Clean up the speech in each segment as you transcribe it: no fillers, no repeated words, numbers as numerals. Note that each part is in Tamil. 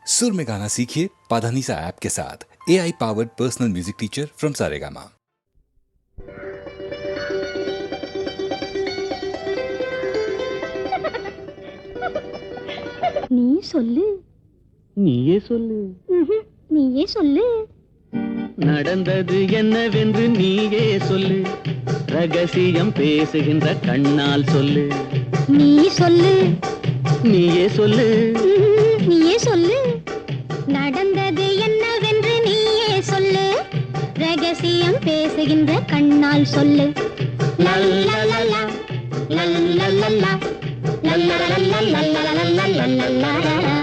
सुर में गाना सीखिए पाधानीसा ऐप के साथ। AI powered personal music teacher from Saregama. நீ சொல்லு. நீயே சொல்லு. நீயே சொல்லு. நடந்தது என்னவென்று நீயே சொல்லு. ரகசியம் பேசுகின்ற கண்ணால் சொல்லு. நீ சொல்லு. நீயே சொல்லு. நீயே சொல்லு. நடந்தது என்னவென்று நீயே சொல்லு. ரகசியம் பேசுகின்ற கண்ணால் சொல்லு. லல்லலலா லல்லலலா லல்லலலலா.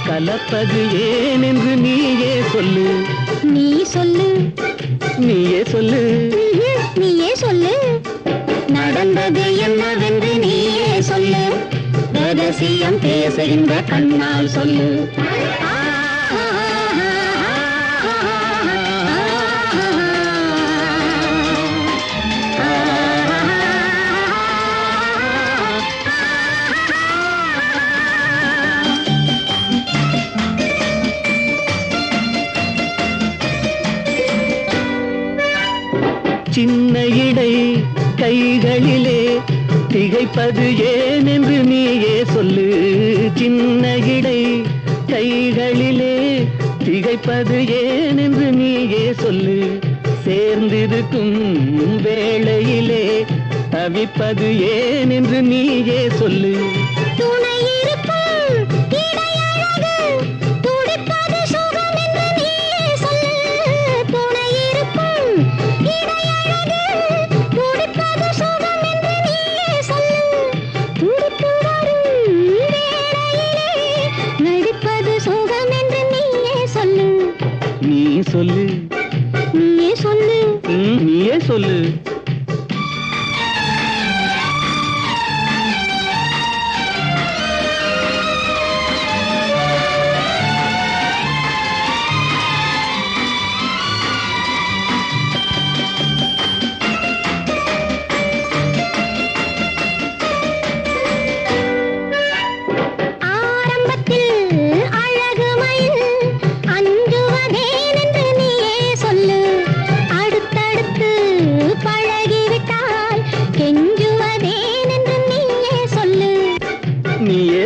கலப்பது ஏனென்று நீயே சொல்லு. நீ சொல்லு. நீயே சொல்லு. நீயே சொல்லு. நடந்தது என்னவென்று நீயே சொல்லு. ரகசியம் பேசுகின்ற கண்ணால் சொல்லு. சின்ன இடை கைகளிலே திகைப்பது ஏனென்று நீயே சொல்லு. சின்ன இடை கைகளிலே திகைப்பது ஏனென்று நீயே சொல்லு. சேர்ந்திருக்கும் வேளையிலே தவிப்பது ஏனென்று நீயே சொல்லு. சொல்லு. நீயே சொல்லு. நீயே சொல்லு.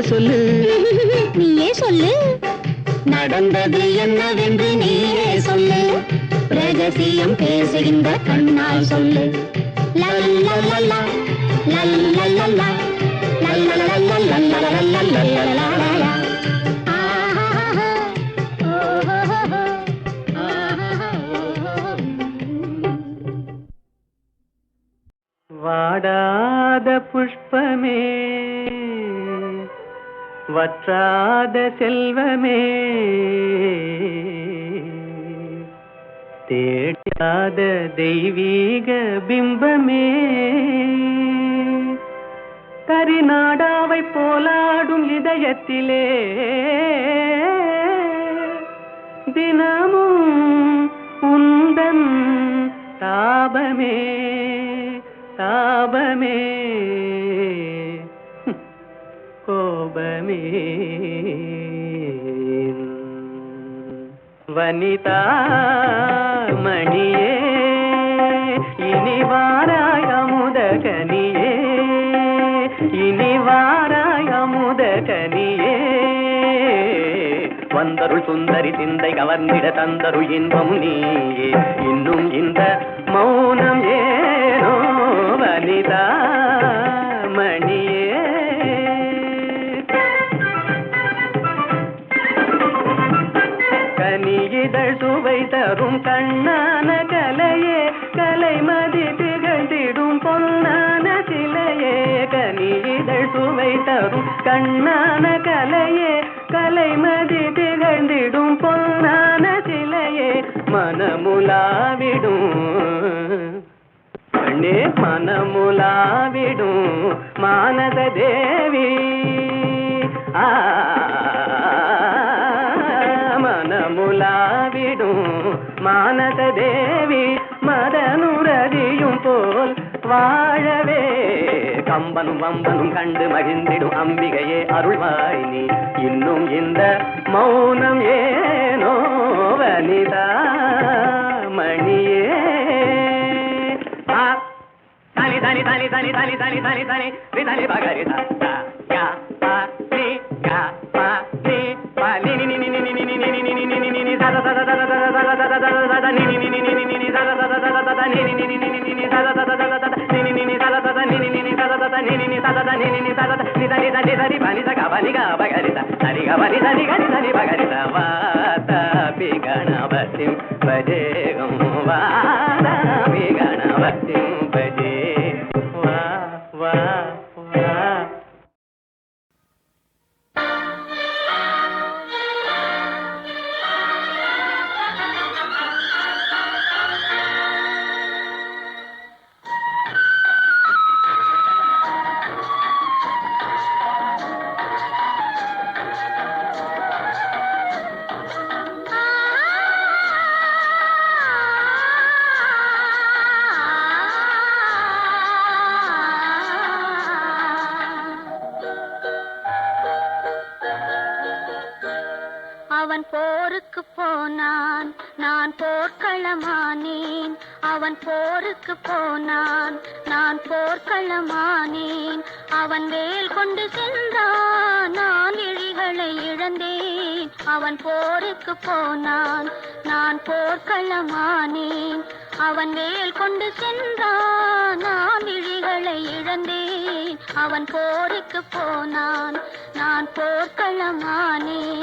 சொல்லு. நீயே சொல்லு. நடந்தது என்னவென்று நீயே சொல்லு. ரகசியம் பேசுகின்ற கண்ணால் சொல்லு. லல்லலலா லல்லலலா லல்லலலலா. வாடாத புஷ்பமே வற்றாத செல்வமே தேடாத தெய்வீக பிம்பமே கரிநாடாவை போலாடும் இதயத்திலே தினமும் உந்தன் தாபமே தாபமே கோபமே. வனிதா மணியே இனி வாராய் அமுதகனியே இனி வாராய் அமுத இந்த கனியே வந்தருள் சுந்தரி சிந்தை கவர்ந்திட தந்தருள் இன்பம் நீயே இன்னும் இந்த மௌனம் ஏனோ வனிதா மணியே கனியிதழ் சுவை தரும் கண்ணான கலையே கலைமதி திகழ்ந்திடும் பொன்னான சிலையே கனியிதழ் சுவை தரும் கண்ணான கலையே கலைமதி திகழ்ந்திடும் பொன்னான சிலையே மனமுலாவிடும் கண்ணே மனமுலாவிடும் மானத தேவி மனமுலாவிடும் மானத தேவி மதனுரதியும் போல் வாழவே கம்பனும் வம்பனும் கண்டு மகிழ்ந்திடும் அம்பிகையே அருள்வாய் நீ இன்னும் இந்த மௌனம் ஏனோ வனிதா மணியே தனி தனி தனி தனி தனி தனி தனி தனி விதனி பகரி யா பா நீ யா பா நீ பா நீ நீ நீ நீ நீ நீ நீ நீ நீ நீ நீ da da da da da da da da da da da ni ni ni ni ni ni ni da da da da da da da ni ni ni ni ni ni ni da da da da da da ni ni ni ni da da da da ni ni ni ni da da da da ni ni ni da da da ni ni ni da da da ni da ni da ni da ni bani da ga bani ga bagari da ni ga bani da ni ga ni da ni bagari da va ta pi ganavatim bhaje gam va ta pi ganavatim bhaje va va va அவன் போருக்கு போனான் நான் போர்க்களமானேன் அவன் போருக்கு போனான் நான் போர்க்களமானேன் அவன் வேல் கொண்டு சென்றான் நான் விழிகளை இழந்தேன் அவன் போருக்கு போனான் நான் போர்க்களமானேன் அவன் வேல் கொண்டு சென்றான் நான் விழிகளை இழந்தேன் அவன் போருக்கு போனான் நான் போர்க்களமானேன்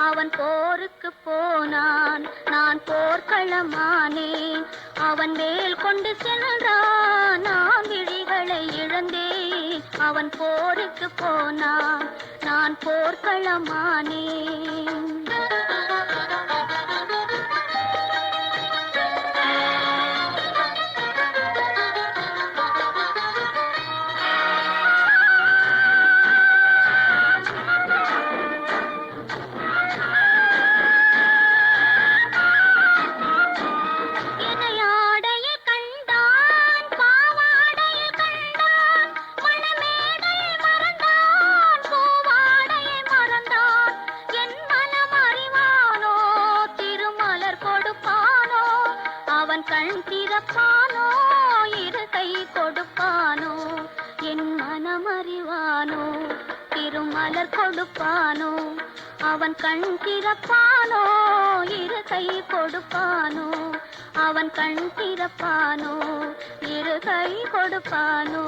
அவன் போருக்கு போனான் நான் போர்க்களமானேன் அவன் வேல் கொண்டு சென்றான் நான் விழிகளை இழந்தேன் அவன் போருக்கு போனான் நான் போர்க்களமானேன் கண் திறப்பானோ இரு கை கொடுப்பானோ என் மனமறிவானோ திருமலர் கொடுப்பானோ அவன் கண் திறப்பானோ இரு கை கொடுப்பானோ அவன் கண் திறப்பானோ இரு கை கொடுப்பானோ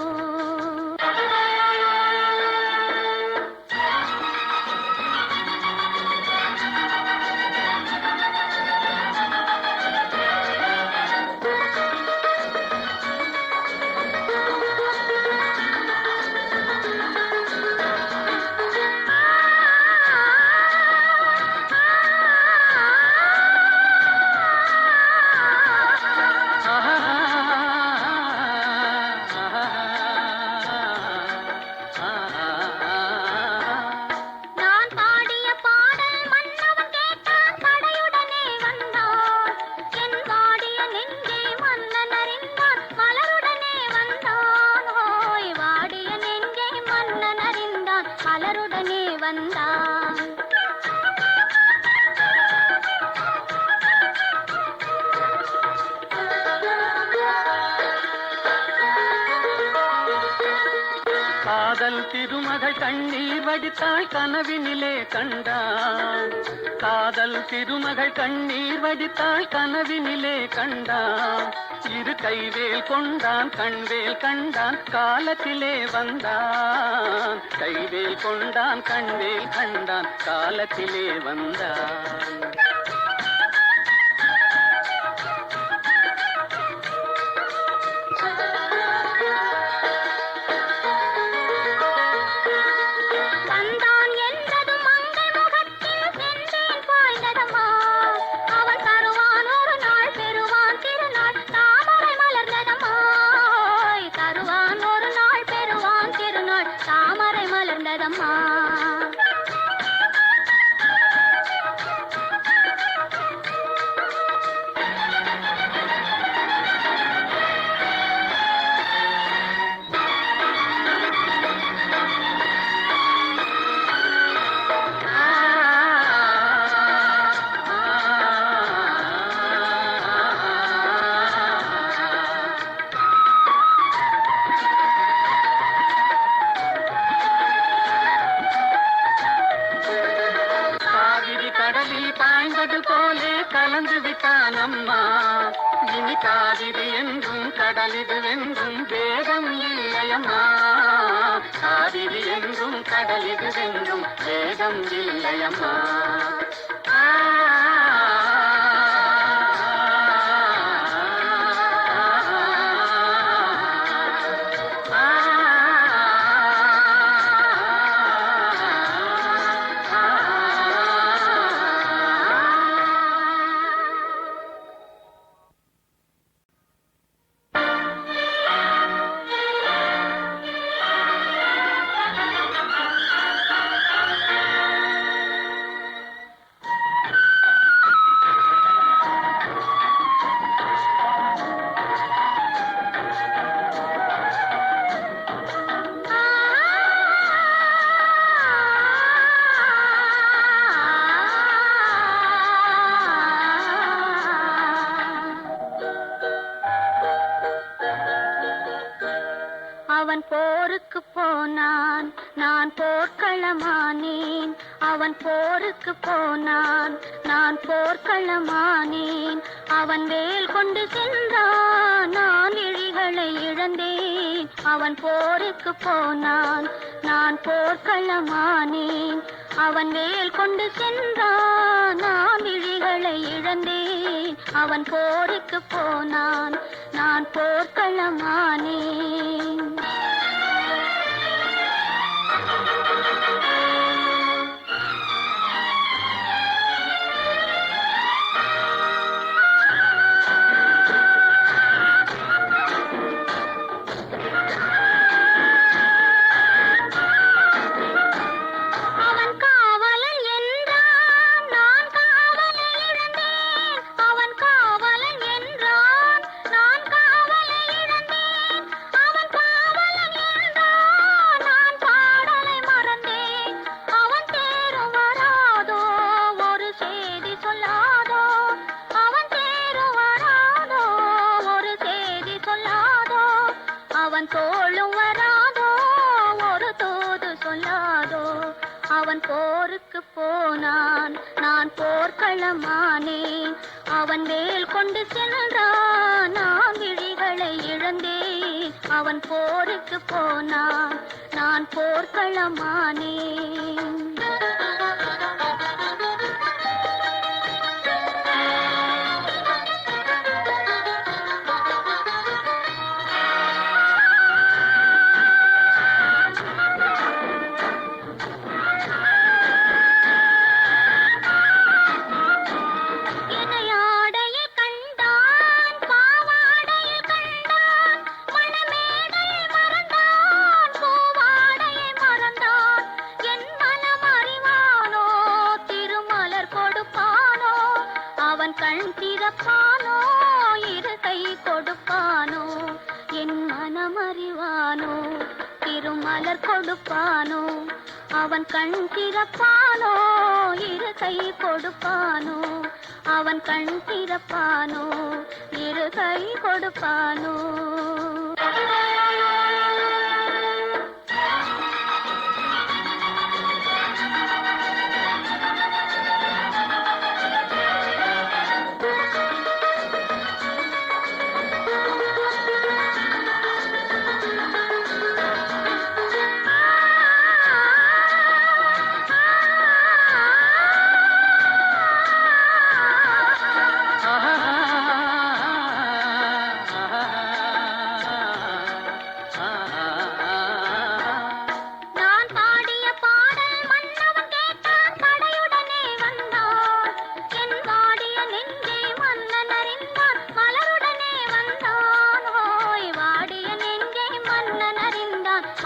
காதல் திருமகள் கண்ணீர் வடித்தாள் கனவினிலே கண்டான். காதல் திருமகள் கண்ணீர் வடித்தாள் கனவினிலே கண்டான். இரு கைவேல் கொண்டான் கண்வேல் கண்டான் காலத்திலே வந்தான். கைவேல் கொண்டான் கண்வேல் கண்டான் காலத்திலே வந்தான். கலந்து விட்டானம்மா இனி காவிரி என்றும் கடலிது வென்றும் வேகம் இல்லையம்மா. காவிரி என்றும் கடலிது வென்றும் வேகம் இல்லையம்மா. அவன் போருக்கு போனான் நான் போர்க்களமானேன். அவன் போருக்கு போனான் நான் போர்க்களமானேன். அவன் வேல் கொண்டு சென்றான் நான் விழிகளை இழந்தேன். அவன் போருக்கு போனான் நான் போர்க்களமானேன். அவன் வேல் கொண்டு சென்றான் நான் விழிகளை இழந்தேன். அவன் போருக்கு போனான் நான் போர்க்களமானேன். அவன் தோளும் வராதோ ஒரு தூது சொல்லாதோ. அவன் போருக்கு போனான் நான் போர்க்களமானேன். அவன் வேல் கொண்டு சென்றான் நான் விழிகளை இழந்தேன். அவன் போருக்கு போனான் நான் போர்க்களமானேன். கண் திறப்பானோ இரு கை கொடுப்பானோ என் மனம் அறிவானோ திருமலர் கொடுப்பானோ. அவன் கண் திறப்பானோ இரு கை கொடுப்பானோ. அவன் கண் திறப்பானோ இரு கை கொடுப்பானோ.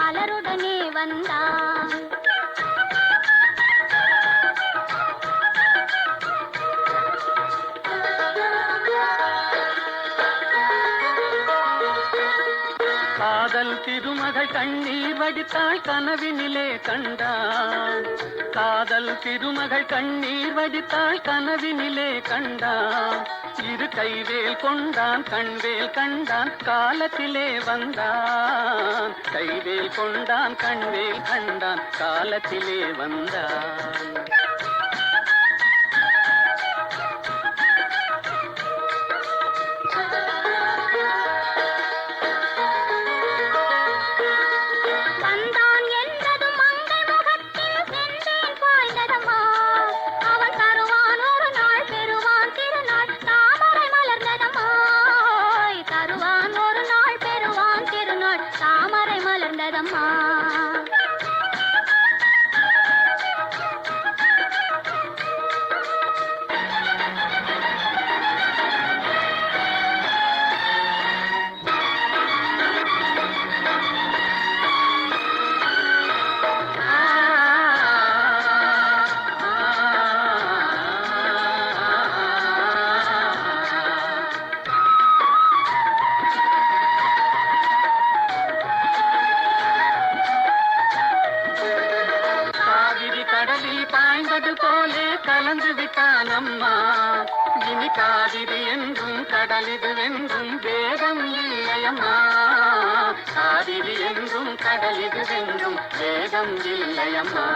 மலருடனே வந்தான். காதல் திருமகள் கண்ணீர் வடித்தாள் கனவினிலே கண்டான். காதல் திருமகள் கண்ணீர் வடித்தாள் கனவினிலே கண்டான். இரு கைவேல் கொண்டான் கண்வேல் கண்டான் காலத்திலே வந்தான். கைவேல் கொண்டான் கண்வேல் கண்டான் காலத்திலே வந்தான். கலந்து விட்டான் அம்மா. இனி காவிரி என்றும் கடலிது என்றும் வேதம் இல்லையம்மா. காவிரி என்றும் கடலிது என்றும் வேதம் இல்லையம்மா.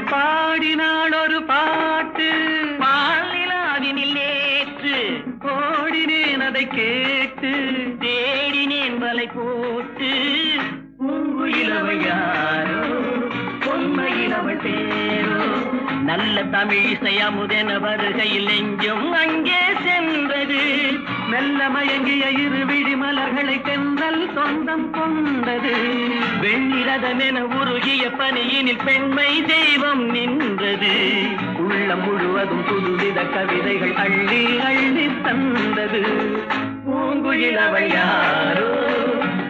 பாடினாள் ஒரு பாட்டு பாலிலாவினில் நேற்று ஓடினேன் அதை கேட்டு தேடினேன் வலை போட்டு பூங்குயிலவள் யாரோ பொன்மையிலவள் பேரோ. நல்ல தமிழ் இசை அமுதென வருகையில் நெஞ்சும் அங்கே சென்றது. மெல்ல மயங்கிய இரு விழி மலர்களை தென்றல் சொந்தம் கொண்டது. வெண்ணிரதமென உருகிய பனியினில் பெண்மை தெய்வம் நின்றது. உள்ளம் முழுவதும் புதுவித கவிதைகள் அள்ளி அள்ளி தந்தது. பூங்குயிலவள் யாரோ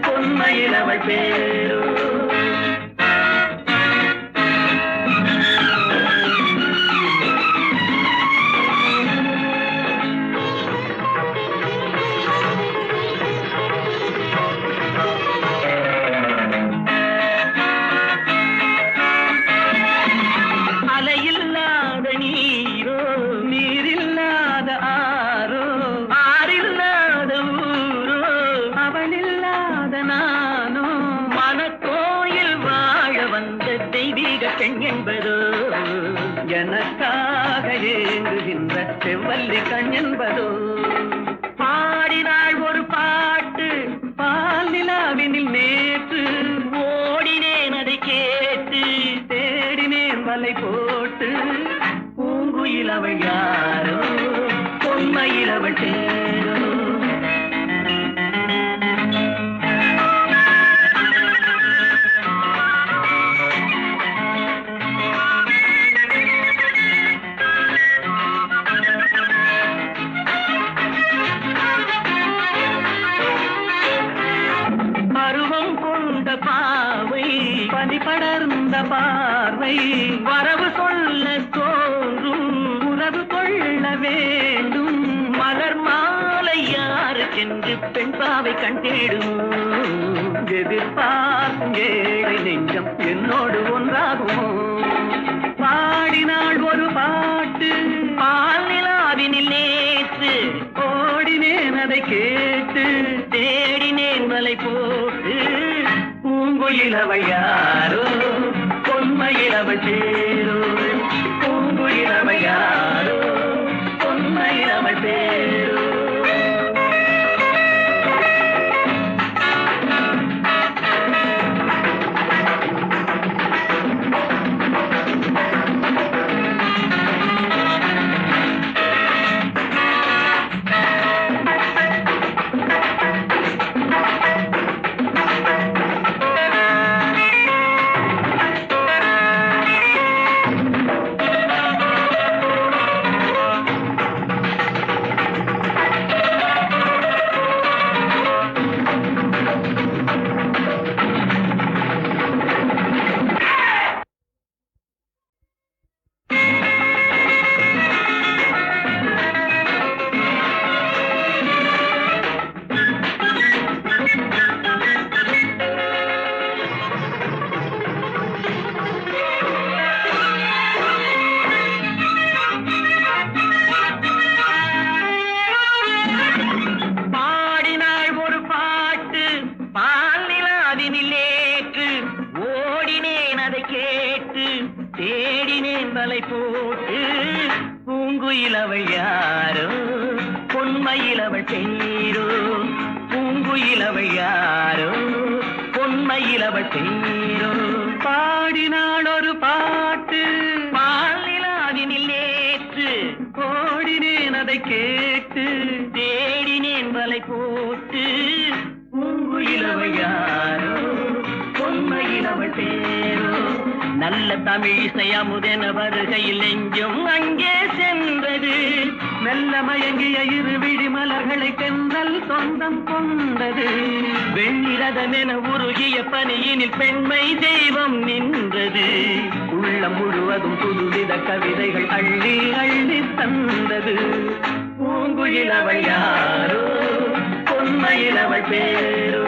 பொன்மையிலவள் பேரோ. எனக்காக ஏங்குகின்ற செவ்வல்லி கண் என்பதோ. பாடினாள் ஒரு பாட்டு பால் நிலாவினில் நேற்று ஓடினேன் அதை கேட்டு தேடினேன் வலை போட்டு. பூங்குயிலவள் யாரோ பொன்மையிலவள் தேரோ. படர்ந்த பார்வை வரவு சொல்ல தோன்றும் உறவு கொள்ள வேண்டும். மலர் மாலை யாருக்கென்று பெண் பாவை கண் தேடும். எதிர்பார்க்கும் ஏழை நெஞ்சம் என்னோடு ஒன்றாகும். பாடினாள் ஒரு பாட்டு பால் நிலாவினில் நேற்று, ஓடினேன் அதை கேட்டு தேடினேன் வலை போட்டு. பூங்குயிலவள் யாரோ பொன்மயிலவள் சேரோ, பூங்குயிலவள் யாரோ பொன்மயிலவள் சேரோ. தேடினேன் வலை போட்டு. பூங்குயிலவள் யாரோ பொன்மயிலவள் சேரோ, பூங்குயிலவள் யாரோ பொன்மயிலவள் சேரோ. பாடினாள் ஒரு பாட்டு பால் நிலாவினில் நேற்று, ஓடினேன் அதை கேட்டு தேடினேன் வலை போட்டு. பூங்குயிலவள் யாரோ பொன்மயிலவள் சேரோ. நல்ல தமிழ் இசையமுதென வருகையில் நெஞ்சும் அங்கே சென்றது. மெல்ல மயங்கிய இரு விழி மலர்களை தென்றல் சொந்தம் கொண்டது. வெண்ணிரதமென உருகிய பனியினில் பெண்மை தெய்வம் நின்றது. உள்ளம் முழுவதும் புதுவித கவிதைகள் அள்ளி அள்ளி தந்தது. பூங்குயிலவள் யாரோ பொன்மயிலவள் பேரோ.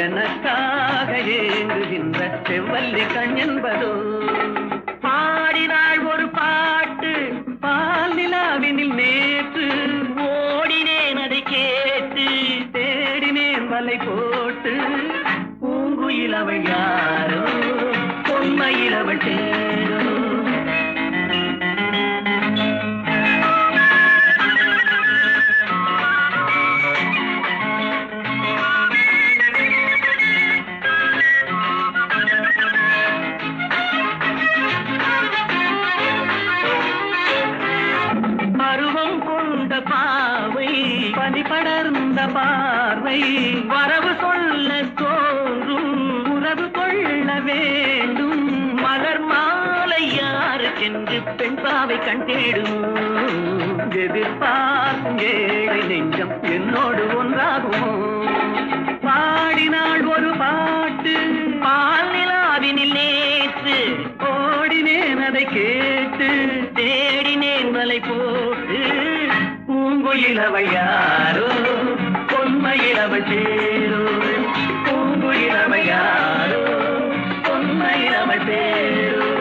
எனக்காக ஏங்குகின்ற செவ்வல்லி கண் என்பதோ. பாடினாள் ஒரு பாட்டு பால் நிலாவினில் நேற்று, ஓடினேன் அதை கேட்டு தேடினேன் வலை போட்டு. பூங்குயிலவள் யாரோ பொன்மயிலவள் சேரோ. பாவை பனி படர்ந்த பார்வை வரவு சொல்ல தோன்றும், உறவு கொள்ள வேண்டும். மலர் மாலை யாருக்கென்று பெண் பாவை கண் தேடும். எதிர்பார்க்கும் ஏழை நெஞ்சம் என்னோடு ஒன்றாகும். பாடினாள் ஒரு பாட்டு பால் நிலாவினில் நேற்று, ஓடினேன் அதை கேட்டு தேடினேன் வலை போட்டு. பூங்குயிலவள் யாரோ பொன்மயிலவள் சேரோ, பூங்குயிலவள் யாரோ பொன்மயிலவள் சேரோ.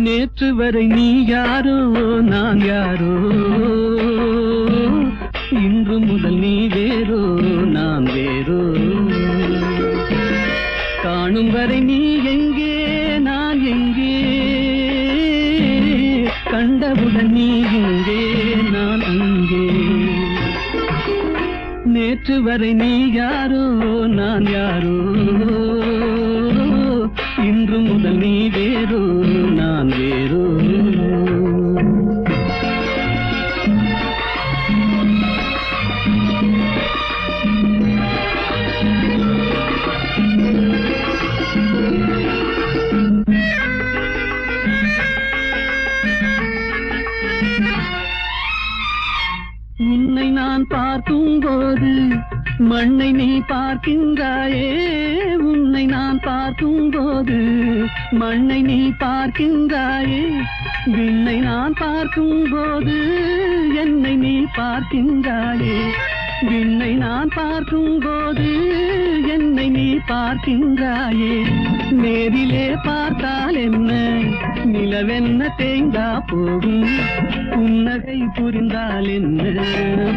நேற்று வரை நீ யாரோ நான் யாரோ, இன்று முதல் நீ வேறோ நான் வேறோ. காணும் வரை நீ எங்கே நான் எங்கே, கண்டவுடன் நீ எங்கே நான் அங்கே. நேற்று வரை நீ யாரோ நான் யாரோ, இன்று முதல் நீ வேறோ நான் வேறோ. உன்னை நான் பார்க்கும் போது மண்ணை நீ பார்க்கின்றாயே, உன்னை நான் பார்க்கும் போது மண்ணை நீ பார்க்கின்றாயே. விண்ணை நான் பார்க்கும் போது என்னை நீ பார்க்கின்றாயே, விண்ணை நான் பார்க்கும் போது என்னை நீ பார்க்கின்றாயே. நேரிலே பார்த்தால் என்ன நிலவென்ன தேய்ந்தா போகும், புன்னகை புரிந்தால் என்ன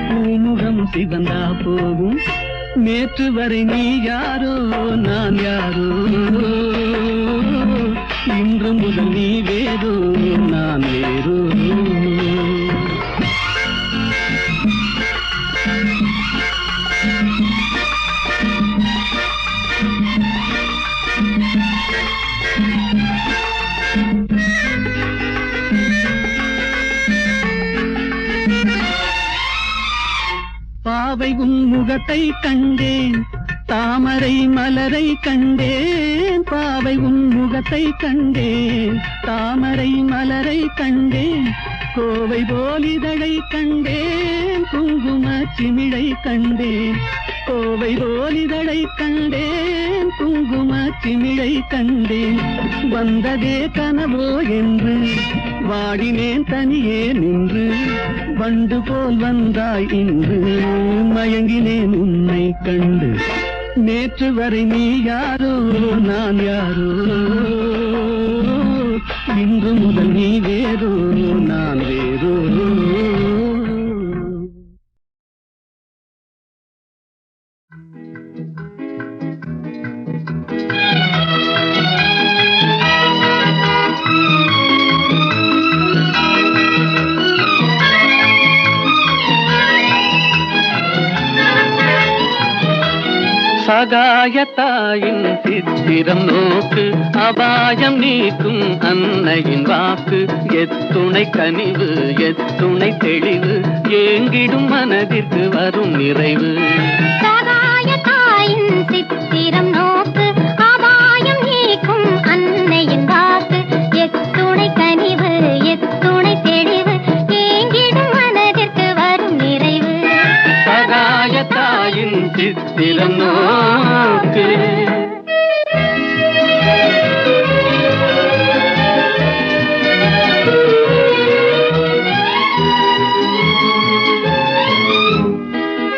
பூமுகம் சிவந்தா போகும். நேற்று வரை நீ யாரோ நான் யாரோ, இன்று முதல் நீ வேறோ நான் வேறோ. பாவை உன் முகத்தை கண்டேன், தாமரை மலரை கண்டேன். பாவை உன் முகத்தை கண்டேன், தாமரை மலரை கண்டேன். கோவை போலிதழை கண்டேன், குங்கும சிமிழை கண்டேன். கோவை போலிதழை கண்டேன், குங்கும சிமிழை கண்டேன். வந்ததே கனவோ என்று வாடினேன் தனியே நின்று, வண்டு போல் வந்தாய் இன்று மயங்கினேன் உன்னை கண்டு. நேற்று வரை நீ யாரோ நான் யாரோ, இன்று முதல் நீ வேறோ நான் வேறோ. சகாயத்தாயின் சித்திரம் நோக்கு, அபாயம் நீக்கும் அன்னையின் வாக்கு. எத்துணை கனிவு எத்துணை தெளிவு, ஏங்கிடும் மனதிற்கு வரும் நிறைவு. சகாயத்தாயின் சித்திரம் நோக்கு, அபாயம் நீக்கும் அன்னையின் வாக்கு. எத்துணை கனிவு எத்துணை தெளிவு, ஏங்கிடும் மனதிற்கு வரும் நிறைவு. சகாயத்தாயின் சித்திரம் நோக்கு.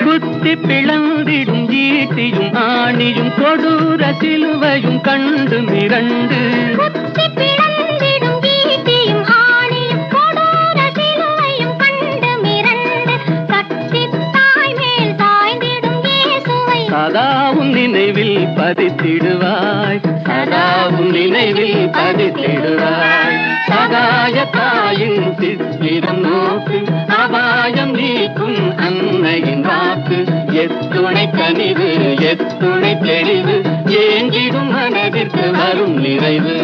குத்தி பிளந்திடும் ஈட்டியும் ஆணியும் கொடூர சிலுவையும் கண்டு மிரண்டு. குத்தி பிளந்திடும் ஈட்டியும் ஆணியும் கொடூர சிலுவையும் கண்டு மிரண்டு. கட்டித் தாய் மேல் சாய்ந்திடும் இயேசுவை சதாவும் நினைவில் பதித்திடுவாய், சதாவும் நினைவில் பதித்திடுவாய். சகாயத்தாயின் சித்திரம் நோக்கு, அபாயம் நீக்கும் அன்னையின் வாக்கு. எத்துணை கனிவு எத்துணை தெளிவு, ஏங்கிடும் மனதிற்கு வரும் நிறைவு.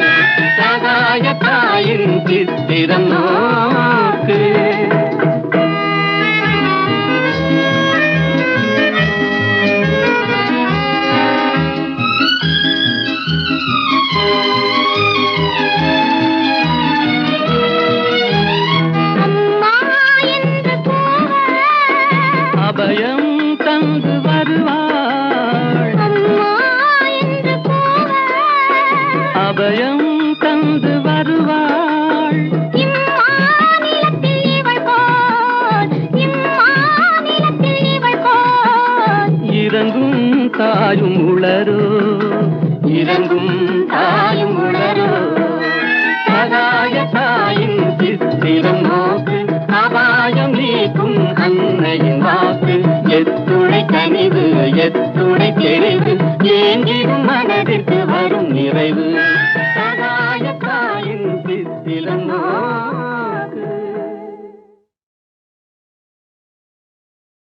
சகாயத்தாயின் சித்திரம் நோக்கு. அபயம் தந்து வருவாள், அபயம் தந்து வருவாள். இம்மாநிலத்தில் இவள் போல், இம்மாநிலத்தில் இவள் போல். இறங்கும் தாயும் உளரோ, இறங்கும் தாயும்